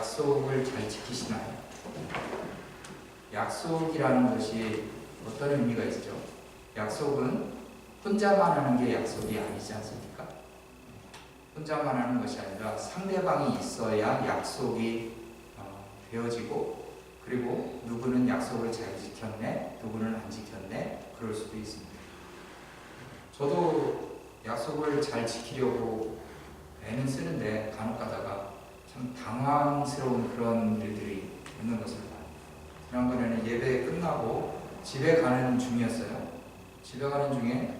약속을 잘 지키시나요? 약속이라는 것이 어떤 의미가 있죠? 약속은 혼자만 하는 게 약속이 아니지 않습니까? 혼자만 하는 것이 아니라 상대방이 있어야 약속이 되어지고, 그리고 누구는 약속을 잘 지켰네, 누구는 안 지켰네, 그럴 수도 있습니다. 저도 약속을 잘 지키려고 애는 쓰는데 간혹 가다가 참 당황스러운 그런 일들이 있는 것을 봐요. 지난번에는 예배 끝나고 집에 가는 중이었어요. 집에 가는 중에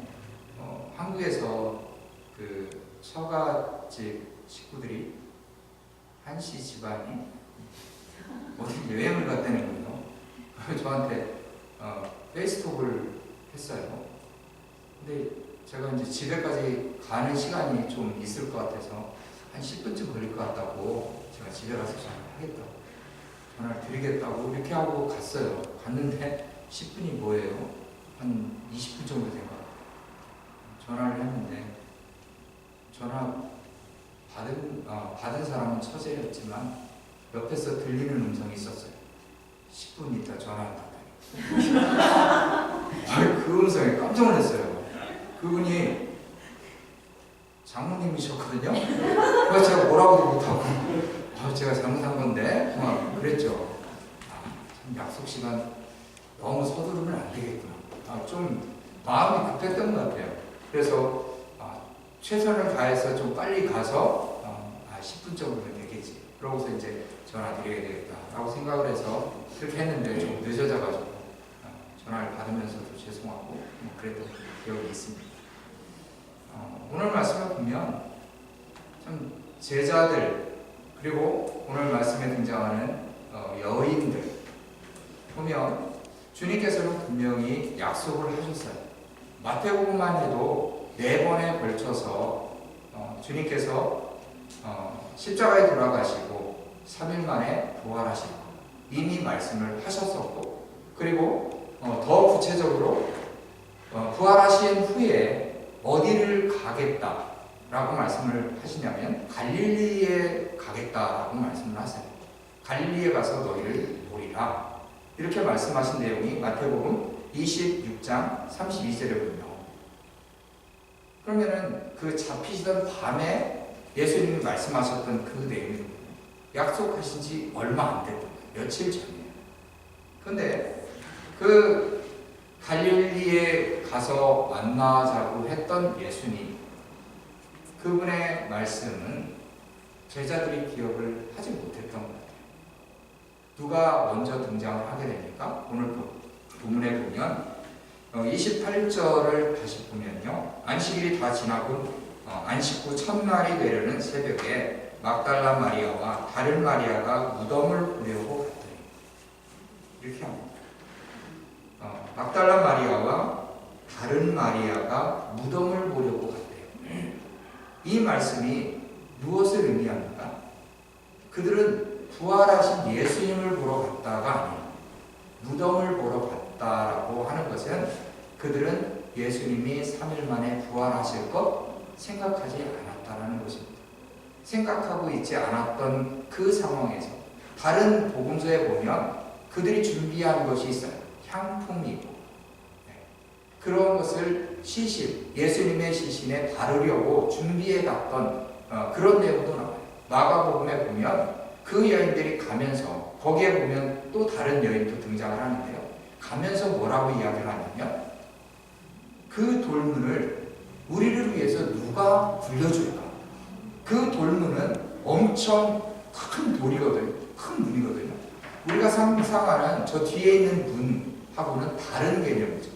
한국에서 그 처갓집 식구들이 한씨 집안이 어디 여행을 갔다는 거예요. 저한테 페이스톡을 했어요. 근데 제가 이제 집에까지 가는 시간이 좀 있을 것 같아서 한 10분쯤 걸릴 것 같다고 제가 집에 가서 전화하겠다고, 전화를 드리겠다고 이렇게 하고 갔어요. 갔는데 10분이 뭐예요? 한 20분 정도 된 것 같아요. 전화를 했는데 전화 받은 사람은 처제였지만 옆에서 들리는 음성이 있었어요. 10분 있다 전화한다고. 그 음성에 깜짝 놀랐어요. 그분이 장모님이셨거든요. 그래서 제가 뭐라고도 못하고 제가 잘못한 건데 그랬죠. 참 약속 시간 너무 서두르면 안 되겠구나. 좀 마음이 급했던 것 같아요. 그래서 최선을 다해서 좀 빨리 가서 10분 정도면 되겠지. 그러고서 이제 전화 드려야 되겠다라고 생각을 해서 그렇게 했는데 좀 늦어져가지고 전화를 받으면서도 죄송하고 그랬던 기억이 있습니다. 오늘 말씀을 보면 참 제자들, 그리고 오늘 말씀에 등장하는 여인들 보면 주님께서는 분명히 약속을 하셨어요. 마태복음만 해도 4번에 걸쳐서 주님께서 십자가에 돌아가시고 3일 만에 부활하시고 이미 말씀을 하셨었고, 그리고 더 구체적으로 부활하신 후에 어디를 가겠다라고 말씀을 하시냐면 갈릴리에 가겠다라고 말씀을 하세요. 갈릴리에 가서 너희를 보리라, 이렇게 말씀하신 내용이 마태복음 26장 32절에 보면, 그러면은 그 잡히시던 밤에 예수님이 말씀하셨던 그 내용이 약속하신 지 얼마 안 됐던 거예요. 며칠 전이에요. 근데 그 갈릴리에 가서 만나자고 했던 예수님, 그분의 말씀은 제자들이 기억을 하지 못했던 것 같아요. 누가 먼저 등장을 하게 됩니까? 오늘 본문에 보면 28절을 다시 보면요, 안식일이 다 지나고 안식 후 첫날이 되려는 새벽에 막달라 마리아와 다른 마리아가 무덤을 보려고 갔더니, 이렇게 합니다. 막달라 마리아와 다른 마리아가 무덤을 보려고 갔대요. 이 말씀이 무엇을 의미합니까? 그들은 부활하신 예수님을 보러 갔다가 아니라 무덤을 보러 갔다라고 하는 것은 그들은 예수님이 3일 만에 부활하실 것 생각하지 않았다라는 것입니다. 생각하고 있지 않았던 그 상황에서 다른 복음서에 보면 그들이 준비한 것이 있어요. 향품이고, 그런 것을 시신, 예수님의 시신에 바르려고 준비해 갔던 그런 내용도 나와요. 마가복음에 보면 그 여인들이 가면서, 거기에 보면 또 다른 여인도 등장을 하는데요, 가면서 뭐라고 이야기를 하냐면 그 돌문을 우리를 위해서 누가 굴려줄까? 그 돌문은 엄청 큰 돌이거든요. 큰 문이거든요. 우리가 상상하는 저 뒤에 있는 문하고는 다른 개념이죠.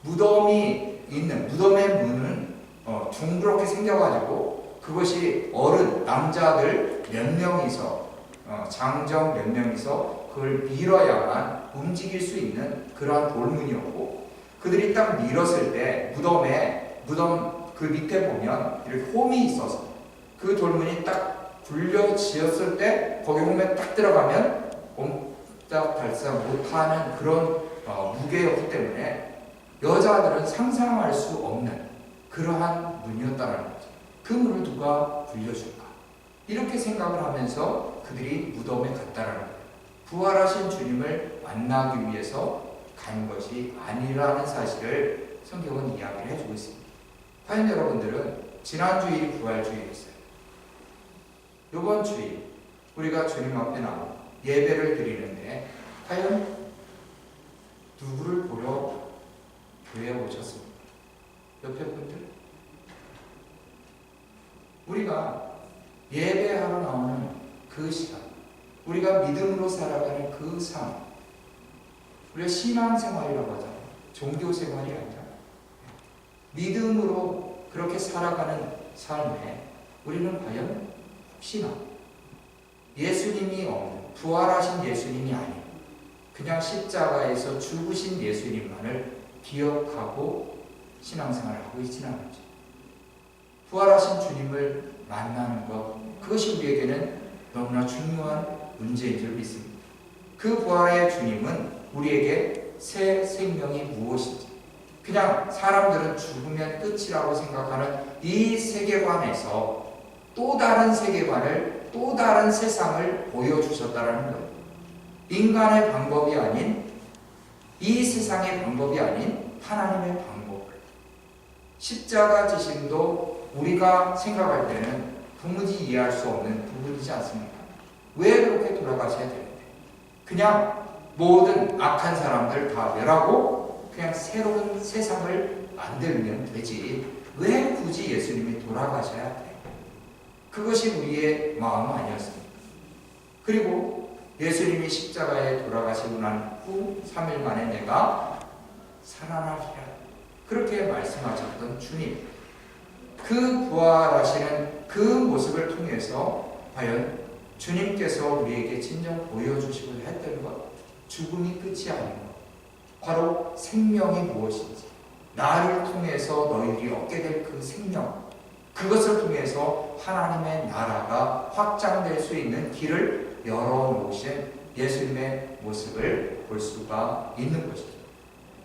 무덤이 있는, 무덤의 문은 둥그렇게 생겨가지고 그것이 어른, 남자들 몇 명이서, 장정 몇 명이서 그걸 밀어야만 움직일 수 있는 그러한 돌문이었고, 그들이 딱 밀었을 때 무덤 그 밑에 보면 이렇게 홈이 있어서 그 돌문이 딱 굴려지었을 때 거기 홈에 딱 들어가면 옴짝달싹 못하는 그런 무게였기 때문에 여자들은 상상할 수 없는 그러한 문이었다는 거죠. 그 문을 누가 굴려줄까? 이렇게 생각을 하면서 그들이 무덤에 갔다라는 거예요. 부활하신 주님을 만나기 위해서 간 것이 아니라는 사실을 성경은 이야기를 해주고 있습니다. 과연 여러분들은 지난 주일이 부활주일이었어요. 이번 주일 우리가 주님 앞에 나와 예배를 드리는데 과연 누구를 보러 교회에 오셨습니까? 옆에 분들? 우리가 예배하러 나오는 그 시간, 우리가 믿음으로 살아가는 그 삶, 우리가 신앙생활이라고 하잖아요. 종교생활이 아니라 믿음으로 그렇게 살아가는 삶에 우리는 과연 혹시나 예수님이 없는, 부활하신 예수님이 아닌 그냥 십자가에서 죽으신 예수님만을 기억하고 신앙생활을 하고 있지는 않죠. 부활하신 주님을 만나는 것, 그것이 우리에게는 너무나 중요한 문제인 줄 믿습니다. 그 부활의 주님은 우리에게 새 생명이 무엇인지, 그냥 사람들은 죽으면 끝이라고 생각하는 이 세계관에서 또 다른 세계관을, 또 다른 세상을 보여주셨다는 거예요. 인간의 방법이 아닌, 이 세상의 방법이 아닌 하나님의 방법. 십자가 지심도 우리가 생각할 때는 도무지 이해할 수 없는 부분이지 않습니까? 왜 그렇게 돌아가셔야 되는데? 그냥 모든 악한 사람들 다 멸하고 그냥 새로운 세상을 만들면 되지. 왜 굳이 예수님이 돌아가셔야 돼? 그것이 우리의 마음 아니었습니까? 그리고 예수님이 십자가에 돌아가시고 난 후 3일 만에 내가 살아나리라, 그렇게 말씀하셨던 주님, 그 부활하시는 그 모습을 통해서 과연 주님께서 우리에게 진정 보여주시고자 했던 것, 죽음이 끝이 아닌 것, 바로 생명이 무엇인지, 나를 통해서 너희들이 얻게 될 그 생명, 그것을 통해서 하나님의 나라가 확장될 수 있는 길을 열어놓으신 예수님의 모습을 볼 수가 있는 것이죠.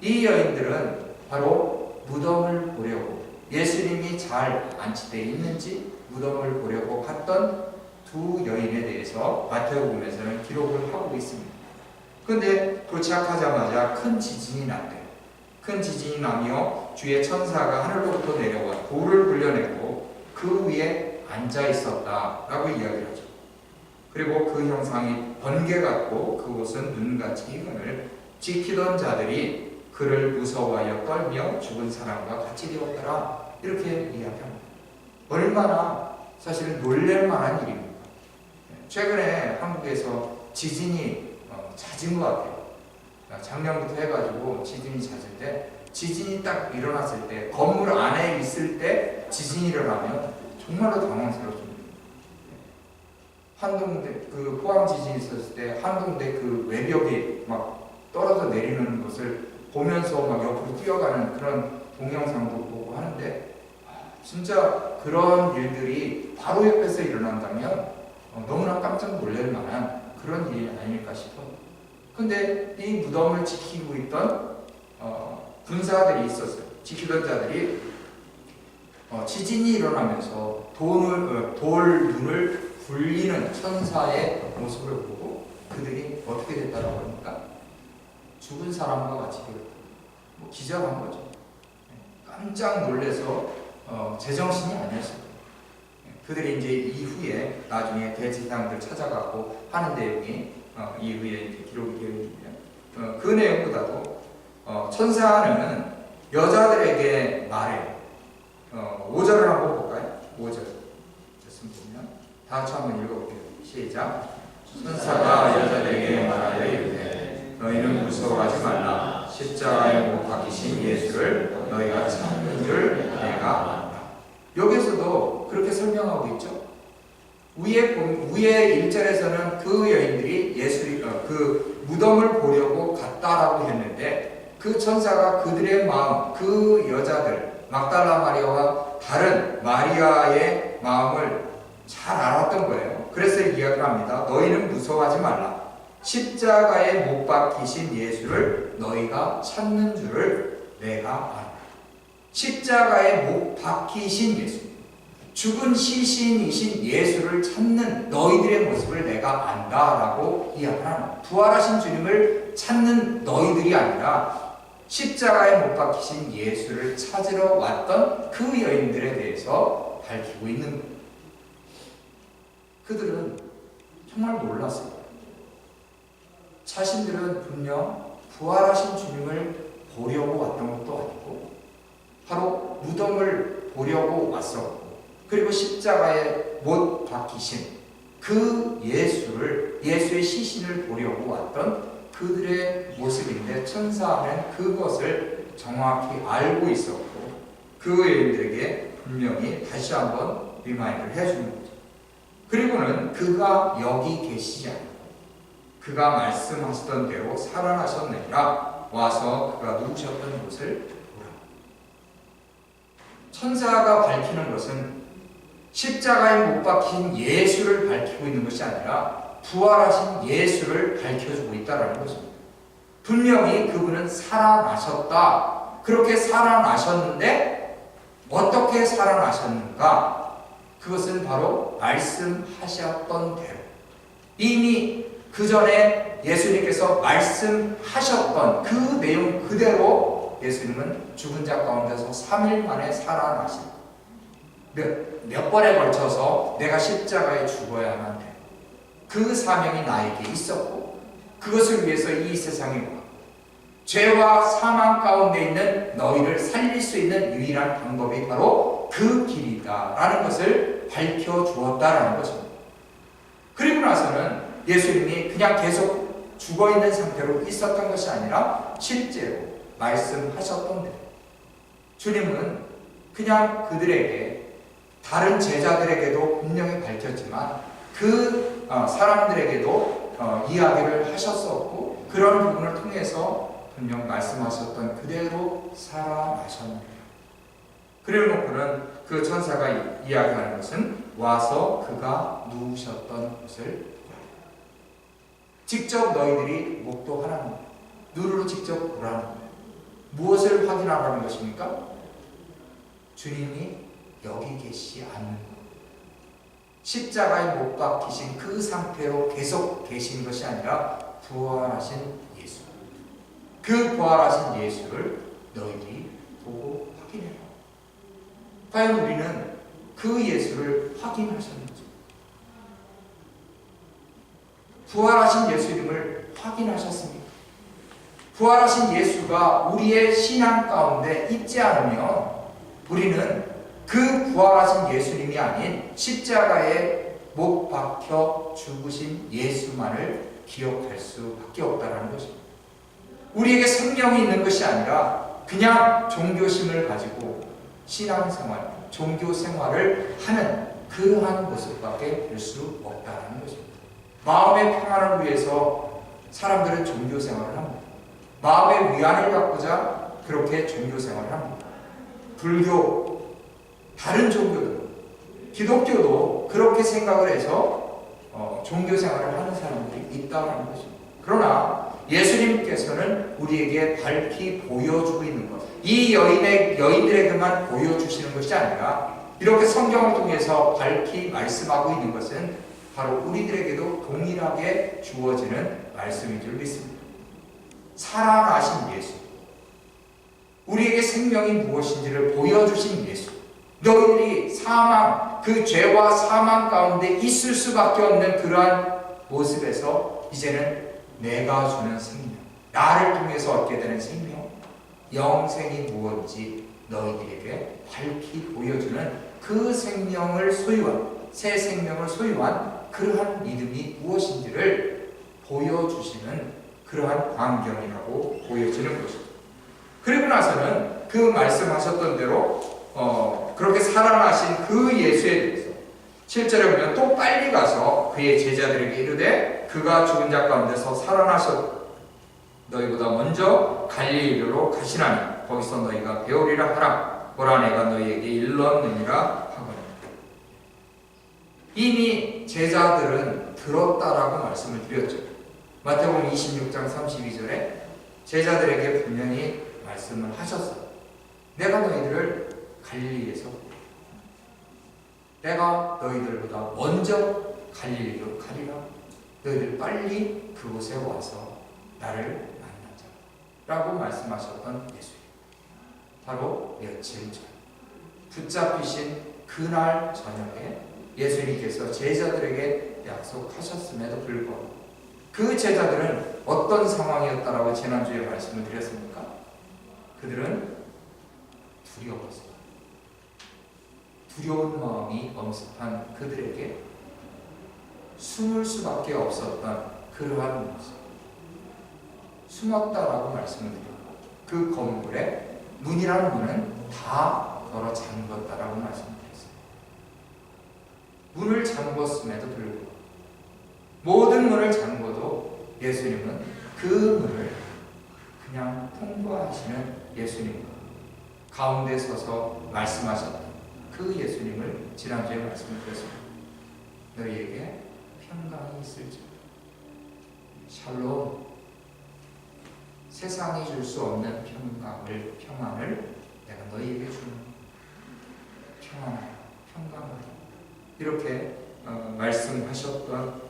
이 여인들은 바로 무덤을 보려고, 예수님이 잘 안치되어 있는지 무덤을 보려고 갔던 두 여인에 대해서 마태복음에서는 기록을 하고 있습니다. 그런데 도착하자마자 큰 지진이 났대요. 큰 지진이 나며 주의 천사가 하늘로부터 내려와 돌을 굴려내고 그 위에 앉아 있었다라고 이야기하죠. 그리고 그 형상이 번개 같고 그곳은 눈같이 희근을, 지키던 자들이 그를 무서워하여 떨며 죽은 사람과 같이 되었더라, 이렇게 이야기합니다. 얼마나 사실은 놀랄 만한 일입니다. 최근에 한국에서 지진이 잦은 것 같아요. 작년부터 해가지고 지진이 잦을 때, 지진이 딱 일어났을 때, 건물 안에 있을 때 지진이 일어나면 정말로 당황스럽습니다. 한동대, 그 포항 지진이 있었을 때 한동대 그 외벽이 막 떨어져 내리는 것을 보면서 막 옆으로 뛰어가는 그런 동영상도 보고 하는데, 진짜 그런 일들이 바로 옆에서 일어난다면 너무나 깜짝 놀랄 만한 그런 일이 아닐까 싶어요. 근데 이 무덤을 지키고 있던 군사들이 있었어요. 지키던 자들이 지진이 일어나면서 돌 눈을 굴리는 천사의 모습을 보고 그들이 어떻게 됐다고 합니까? 죽은 사람과 같이 되었다. 뭐 기절한 거죠. 깜짝 놀라서 제정신이 아니었어요. 그들이 이제 이후에 나중에 대제사장들 찾아가고 하는 내용이 이후에 이제 기록이 되어 있는데요. 그 내용보다도 천사는 여자들에게 말해요. 5절을 한번 볼까요? 5절. 보면 다 같이 한번 읽어볼게요. 시작. 천사가 여자들에게 말하여 이르되 너희는 무서워하지 말라. 십자가에 못 박히신 예수를 너희가 찾는 줄 내가 안다. 여기서도 그렇게 설명하고 있죠. 위에 1절에서는 그 여인들이 그 무덤을 보려고 갔다라고 했는데, 그 천사가 그들의 마음, 그 여자들 막달라 마리아와 다른 마리아의 마음을 잘 알았던 거예요. 그래서 이야기를 합니다. 너희는 무서워하지 말라. 십자가에 못 박히신 예수를 너희가 찾는 줄을 내가 안다. 십자가에 못 박히신 예수, 죽은 시신이신 예수를 찾는 너희들의 모습을 내가 안다라고 이야기합니다. 부활하신 주님을 찾는 너희들이 아니라 십자가에 못 박히신 예수를 찾으러 왔던 그 여인들에 대해서 밝히고 있는 거예요. 그들은 정말 놀랐어요. 자신들은 분명 부활하신 주님을 보려고 왔던 것도 아니고 바로 무덤을 보려고 왔었고 그리고 십자가에 못 박히신 그 예수의 시신을 보려고 왔던 그들의 모습인데 천사는 그것을 정확히 알고 있었고 그 여인들에게 분명히 다시 한번 리마인드를 해주는 거죠. 그리고는 그가 여기 계시지 않고 그가 말씀하시던 대로 살아나셨느니라 와서 그가 누우셨던 곳을 보라. 천사가 밝히는 것은 십자가에 못 박힌 예수를 밝히고 있는 것이 아니라 부활하신 예수를 밝혀주고 있다는 것입니다. 분명히 그분은 살아나셨다. 그렇게 살아나셨는데 어떻게 살아나셨는가? 그것은 바로 말씀하셨던 대로 이미 그 전에 예수님께서 말씀하셨던 그 내용 그대로 예수님은 죽은 자 가운데서 3일 만에 살아나신 몇 번에 걸쳐서 내가 십자가에 죽어야만 돼. 그 사명이 나에게 있었고 그것을 위해서 이 세상에 왔고 죄와 사망 가운데 있는 너희를 살릴 수 있는 유일한 방법이 바로 그 길이다라는 것을 밝혀주었다라는 것입니다. 그리고 나서는 예수님이 그냥 계속 죽어있는 상태로 있었던 것이 아니라 실제로 말씀하셨던 대로 주님은 그냥 그들에게 다른 제자들에게도 분명히 밝혔지만 그 사람들에게도 이야기를 하셨었고 그런 부분을 통해서 분명 말씀하셨던 그대로 살아나셨느니라. 그래 놓고는 그 천사가 이야기하는 것은 와서 그가 누우셨던 곳을 직접 너희들이 목도하라는 거예요. 눈으로 직접 보라는 거예요. 무엇을 확인하라는 것입니까? 주님이 여기 계시지 않는 것. 십자가에 못 박히신 그 상태로 계속 계신 것이 아니라 부활하신 예수. 그 부활하신 예수를 너희들이 보고 확인해라. 과연 우리는 그 예수를 확인하셨는지, 부활하신 예수님을 확인하셨습니까? 부활하신 예수가 우리의 신앙 가운데 있지 않으면 우리는 그 부활하신 예수님이 아닌 십자가에 못 박혀 죽으신 예수만을 기억할 수밖에 없다는 것입니다. 우리에게 생명이 있는 것이 아니라 그냥 종교심을 가지고 신앙생활, 종교생활을 하는 그러한 모습밖에 될 수 없다는 것입니다. 마음의 평안을 위해서 사람들은 종교생활을 합니다. 마음의 위안을 갖고자 그렇게 종교생활을 합니다. 불교, 다른 종교도, 기독교도 그렇게 생각을 해서 종교생활을 하는 사람들이 있다는 것입니다. 그러나 예수님께서는 우리에게 밝히 보여주고 있는 것, 이 여인들에게만 보여주시는 것이 아니라 이렇게 성경을 통해서 밝히 말씀하고 있는 것은 바로 우리들에게도 동일하게 주어지는 말씀인 줄 믿습니다. 살아나신 예수, 우리에게 생명이 무엇인지를 보여주신 예수, 너희들이 사망, 그 죄와 사망 가운데 있을 수밖에 없는 그러한 모습에서 이제는 내가 주는 생명, 나를 통해서 얻게 되는 생명, 영생이 무엇인지 너희들에게 밝히 보여주는 그 생명을 소유한, 새 생명을 소유한 그러한 믿음이 무엇인지를 보여주시는 그러한 광경이라고 보여지는 것입니다. 그리고 나서는 그 말씀하셨던 대로 그렇게 살아나신 그 예수에 대해서 7절에 보면 또 빨리 가서 그의 제자들에게 이르되 그가 죽은 자 가운데서 살아나셨 너희보다 먼저 갈릴리로 가시나니 거기서 너희가 배우리라 하라. 보라 내가 너희에게 일렀느니라 하거늘. 이미 제자들은 들었다라고 말씀을 드렸죠. 마태복음 26장 32절에 제자들에게 분명히 말씀을 하셨어요. 내가 너희들을 갈릴리에서 내가 너희들보다 먼저 갈릴리로 가리라. 너희들 빨리 그곳에 와서 나를 만나자 라고 말씀하셨던 예수님. 바로 며칠 전 붙잡히신 그날 저녁에 예수님께서 제자들에게 약속하셨음에도 불구하고 그 제자들은 어떤 상황이었다라고 지난주에 말씀을 드렸습니까? 그들은 두려웠어요. 두려운 마음이 엄습한 그들에게 숨을 수밖에 없었던 그러한 모습. 숨었다라고 말씀을 드렸고 그 건물에 문이라는 문은 다 걸어 잠궜다라고 말씀드렸어요. 문을 잠궜음에도 불구하고 모든 문을 잠궈도 예수님은 그 문을 그냥 통과하시는 예수님 가운데 서서 말씀하셨던 그 예수님을 지난주에 말씀을 드렸습니다. 너희에게 평강이 있을지어다. 샬롬. 세상이 줄 수 없는 평안을 내가 너희에게 주는 평강을 이렇게 말씀하셨던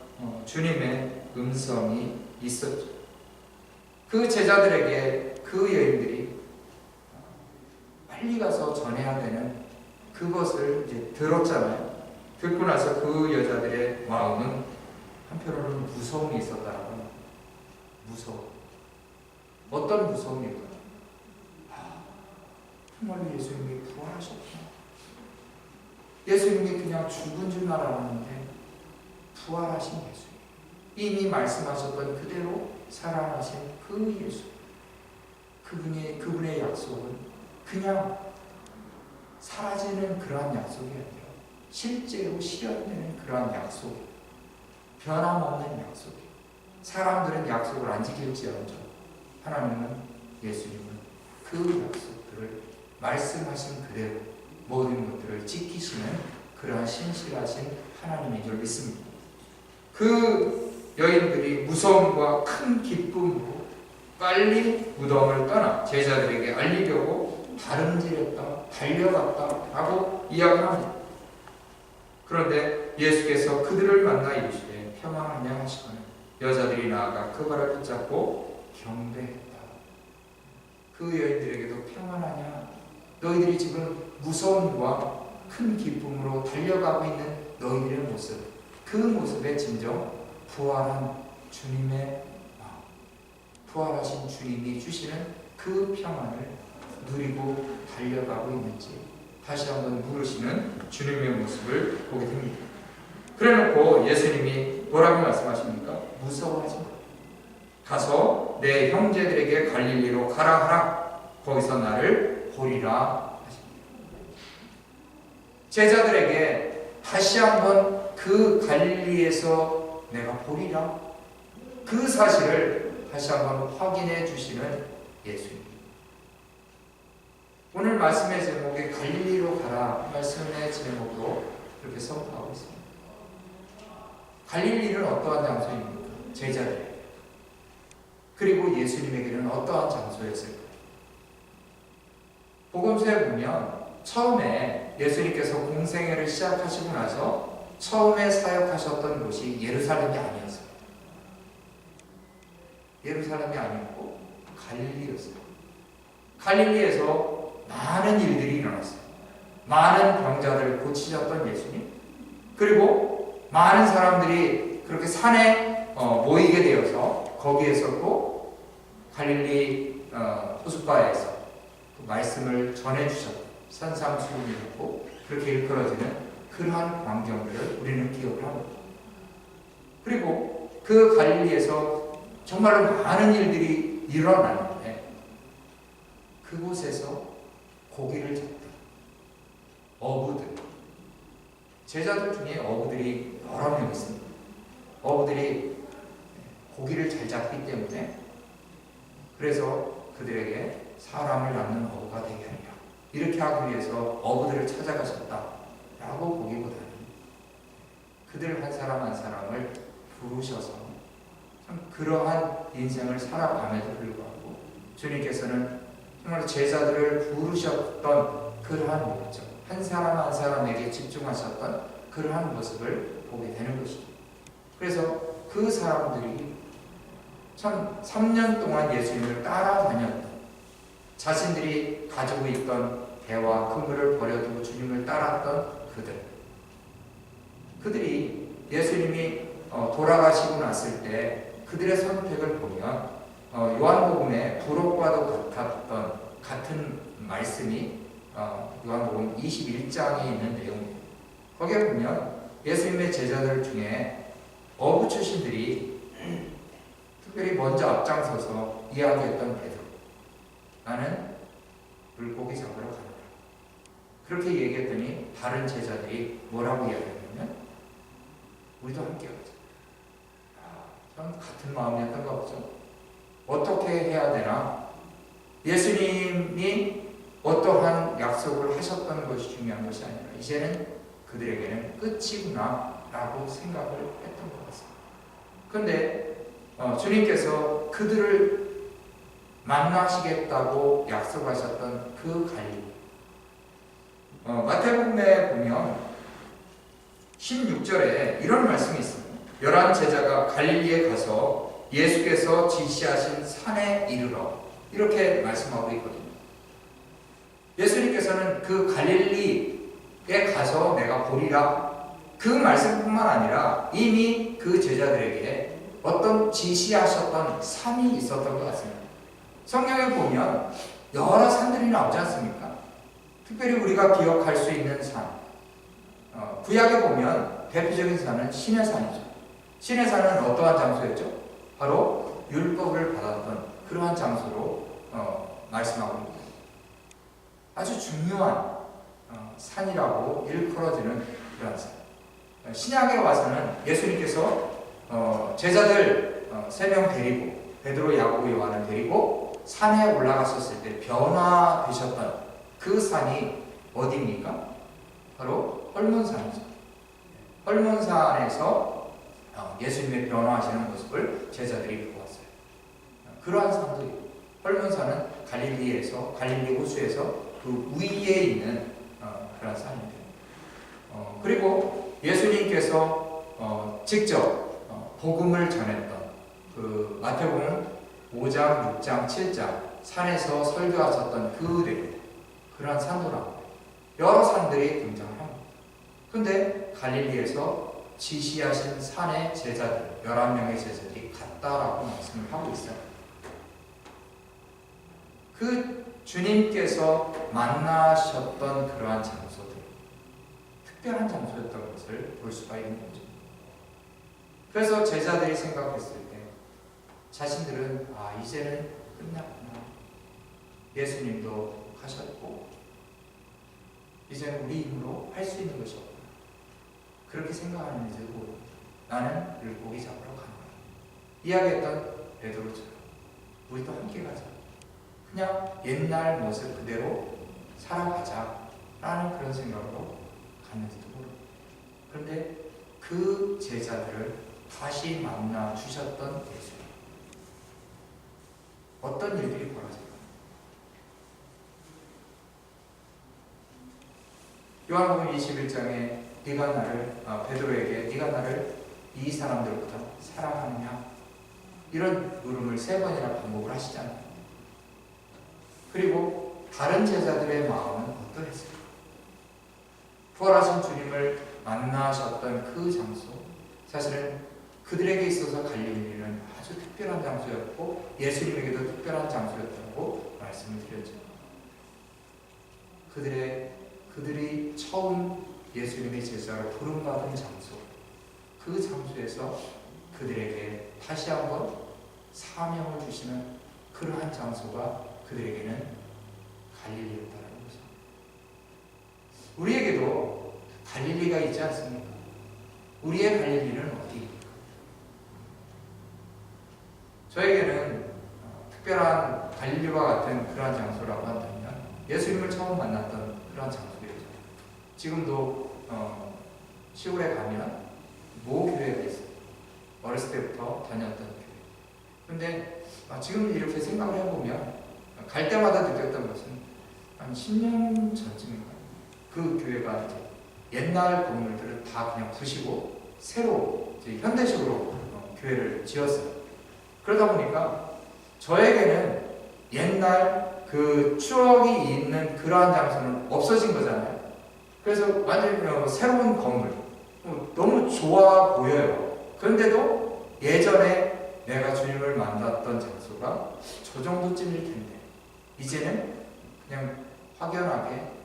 주님의 음성이 있었죠. 그 제자들에게 그 여인들이 빨리 가서 전해야 되는 그것을 이제 들었잖아요. 듣고 나서 그 여자들의 마음은 한편으로는 무서움이 있었다라고 합니다. 무서워. 어떤 무서움일까? 정말로 예수님이 부활하셨구나. 예수님이 그냥 죽은 줄만 알았는데 부활하신 예수님. 이미 말씀하셨던 그대로 살아나신 그 예수. 그분의 약속은 그냥 사라지는 그러한 약속이 아니라 실제로 실현되는 그러한 약속. 변함없는 약속. 사람들은 약속을 안 지킬지언정 하나님은 예수님은 그 약속들을 말씀하신 그대로 모든 것들을 지키시는 그러한 신실하신 하나님인 줄 믿습니다. 그 여인들이 무서움과 큰 기쁨으로 빨리 무덤을 떠나 제자들에게 알리려고 다름질했다, 달려갔다 라고 이야기합니다. 그런데 예수께서 그들을 만나 이르시되 평안하냐 하시거늘 여자들이 나아가 그 발을 붙잡고 경배했다. 그 여인들에게도 평안하냐? 너희들이 지금 무서움과 큰 기쁨으로 달려가고 있는 너희들의 모습, 그 모습에 진정 부활한 주님의 마음, 부활하신 주님이 주시는 그 평안을 누리고 달려가고 있는지 다시 한번 물으시는 주님의 모습을 보게 됩니다. 그래놓고 예수님이 뭐라고 말씀하십니까? 무서워하지 마. 가서 내 형제들에게 갈릴리로 가라 하라. 거기서 나를 보리라 하십니다. 제자들에게 다시 한번 그 갈릴리에서 내가 보리라. 그 사실을 다시 한번 확인해 주시는 예수님. 오늘 말씀의 제목이 갈릴리로 가라 말씀의 제목으로 그렇게 선포하고 있습니다. 갈릴리는 어떠한 장소입니까? 제자들. 그리고 예수님에게는 어떠한 장소였을까요? 복음서에 보면 처음에 예수님께서 공생애를 시작하시고 나서 처음에 사역하셨던 곳이 예루살렘이 아니었어요. 예루살렘이 아니었고 갈릴리였어요. 갈릴리에서 많은 일들이 일어났어요. 많은 병자들을 고치셨던 예수님, 그리고 많은 사람들이 그렇게 산에 모이게 되어서 거기에서 또 갈릴리 호숫가에서 말씀을 전해주셨던 산상수훈이었고 그렇게 일컬어지는 그러한 광경들을 우리는 기억을 합니다. 그리고 그 갈릴리에서 정말로 많은 일들이 일어나는데 그곳에서 고기를 잡던 어부들, 제자들 중에 어부들이 여러 명 있습니다. 어부들이 고기를 잘 잡기 때문에 그래서 그들에게 사람을 낳는 어부가 되게 하리라 이렇게 하기 위해서 어부들을 찾아가셨다라고 보기보다는 그들 한 사람 한 사람을 부르셔서 참 그러한 인생을 살아감에도 불구하고 주님께서는 정말 제자들을 부르셨던 그러한 목적, 한 사람 한 사람에게 집중하셨던 그러한 모습을 보게 되는 것이죠. 그래서 그 사람들이 참 3년 동안 예수님을 따라다녔던, 자신들이 가지고 있던 배와 그물을 버려두고 주님을 따랐던 그들이 예수님이 돌아가시고 났을 때 그들의 선택을 보면 요한복음의 부록과도 같은 말씀이 요한복음 21장에 있는 내용입니다. 거기에 보면 예수님의 제자들 중에 어부 출신들이 특별히 먼저 앞장서서 이야기했던 베드로, 나는 물고기 잡으러 가노라. 그렇게 얘기했더니 다른 제자들이 뭐라고 이야기했냐면 우리도 함께 가자. 참 같은 마음이었던가 보죠. 어떻게 해야 되나? 예수님이 어떠한 약속을 하셨던 것이 중요한 것이 아니라 이제는 그들에게는 끝이구나 라고 생각을 했던 것 같습니다. 그런데 주님께서 그들을 만나시겠다고 약속하셨던 그 갈릴리, 마태복음에 보면 16절에 이런 말씀이 있습니다. 11 제자가 갈릴리에 가서 예수께서 지시하신 산에 이르러, 이렇게 말씀하고 있거든요. 예수님께서는 그 갈릴리에 가서 내가 보리라, 그 말씀뿐만 아니라 이미 그 제자들에게 어떤 지시하셨던 산이 있었던 것 같습니다. 성경에 보면 여러 산들이 나오지 않습니까? 특별히 우리가 기억할 수 있는 산, 구약에 보면 대표적인 산은 시내산이죠. 시내산은 어떠한 장소였죠? 바로 율법을 받았던 그러한 장소로 말씀하고 있습니다. 아주 중요한 산이라고 일컬어지는 그런 산. 신약에 와서는 예수님께서 제자들 3명 데리고, 베드로, 야고보, 요한을 데리고 산에 올라가셨을 때 변화되셨던 그 산이 어디입니까? 바로 헐몬산이죠. 헐몬산에서 예수님의 변화하시는 모습을 제자들이 보았어요. 그러한 산도 있고, 헐몬산은 갈릴리 호수에서 그 위에 있는 그런 산입니다. 그리고 예수님께서 직접 복음을 전했던 그 마태복음 5장, 6장, 7장 산에서 설교하셨던 그러한 산도 나옵니다. 여러 산들이 등장합니다. 그런데 갈릴리에서 지시하신 산의 제자들, 11명의 제자들이 갔다라고 말씀을 하고 있어요. 그 주님께서 만나셨던 그러한 장소들, 특별한 장소였던 것을 볼 수가 있는 거죠. 그래서 제자들이 생각했을 때 자신들은 이제는 끝났구나. 예수님도 가셨고 이제는 우리 힘으로 할 수 있는 것이 없구나. 그렇게 생각하는 이들 보고 나는 물고기 잡으러 가는 거야. 이야기했던 베드로처럼 우리도 함께 가자. 그냥 옛날 모습 그대로 살아가자 라는 그런 생각으로 갔는지도 모릅니다. 그런데 그 제자들을 다시 만나 주셨던 예수님, 어떤 일들이 벌어질까요? 요한복음 21장에 네가 나를, 베드로에게 네가 나를 이 사람들보다 사랑하느냐, 이런 물음을 3번이나 반복을 하시잖아요. 그리고 다른 제자들의 마음은 어떠했을까요? 부활하신 주님을 만나셨던 그 장소, 사실은 그들에게 있어서 갈릴리는 아주 특별한 장소였고 예수님에게도 특별한 장소였다고 말씀을 드렸죠. 그들이 처음 예수님의 제자로 부름받은 장소, 그 장소에서 그들에게 다시 한번 사명을 주시는 그러한 장소가 그들에게는 갈릴리였다는 거죠. 우리에게도 갈릴리가 있지 않습니까? 우리의 갈릴리는 어디입니까? 저에게는 특별한 갈릴리와 같은 그러한 장소라고 한다면 예수님을 처음 만났던 그러한 장소였죠. 지금도 시골에 가면 모 교회가 있어요. 어렸을 때부터 다녔던 교회. 그런데 지금 이렇게 생각을 해보면 갈 때마다 느꼈던 것은 한 10년 전쯤인가요? 그 교회가 이제 옛날 건물들을 다 그냥 부시고 새로 이제 현대식으로 교회를 지었어요. 그러다 보니까 저에게는 옛날 그 추억이 있는 그러한 장소는 없어진 거잖아요. 그래서 완전히 새로운 건물, 너무 좋아 보여요. 그런데도 예전에 내가 주님을 만났던 장소가 저 정도쯤일 텐데 이제는 그냥 확연하게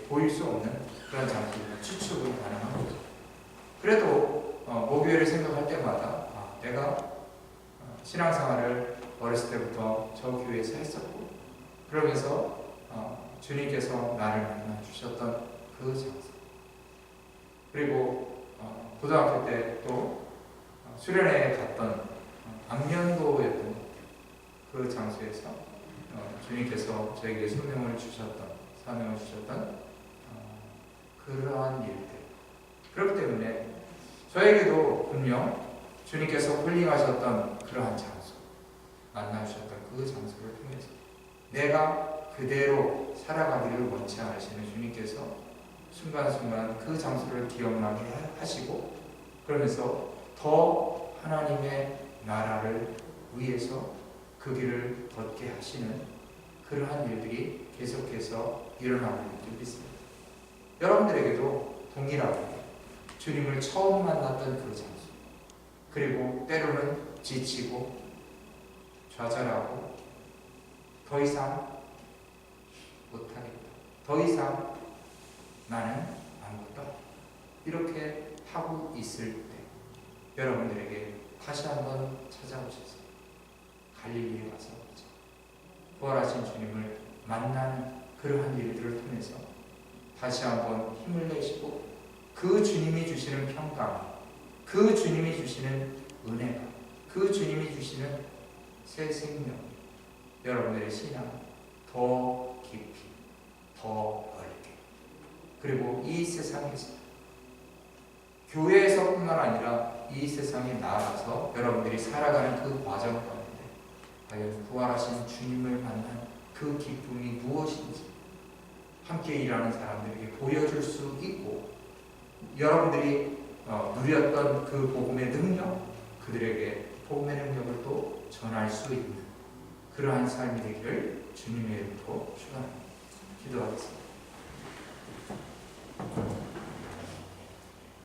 보일 수 없는 그런 장소가 추측이 가능한 거죠. 그래도 목요일을 생각할 때마다 내가 신앙생활을 어렸을 때부터 저 교회에서 했었고, 그러면서 주님께서 나를 만나 주셨던 그 장소, 그리고 고등학교 때 또 수련회에 갔던 안면도였던 그 장소에서 주님께서 저에게 사명을 주셨던 그러한 일들, 그렇기 때문에 저에게도 분명 주님께서 홀링하셨던 그러한 장소, 만나주셨던 그 장소를 통해서 내가 그대로 살아가기를 원치 않으시는 주님께서 순간순간 그 장소를 기억나게 하시고, 그러면서 더 하나님의 나라를 위해서 그 길을 걷게 하시는 그러한 일들이 계속해서 일어나고 있는 줄 믿습니다. 여러분들에게도 동일하게 주님을 처음 만났던 그 장소, 그리고 때로는 지치고 좌절하고 더 이상 못하겠다, 더 이상 나는 아무것도 이렇게 하고 있을 때 여러분들에게 다시 한번 찾아오셔서 갈릴리에 와서 부활하신 주님을 만나는 그러한 일들을 통해서 다시 한번 힘을 내시고, 그 주님이 주시는 평강, 그 주님이 주시는 은혜가, 그 주님이 주시는 새 생명, 여러분들의 신앙 더 깊이, 더 넓게, 그리고 이 세상에서, 교회에서뿐만 아니라 이 세상에 나아가서 여러분들이 살아가는 그 과정 가운데 과연 부활하신 주님을 만난 그 기쁨이 무엇인지 함께 일하는 사람들에게 보여줄 수 있고, 여러분들이 누렸던 그 복음의 능력, 그들에게 복음의 능력을 또 전할 수 있는 그러한 삶이 되기를 주님의 이름으로 축원합니다. 기도하겠습니다.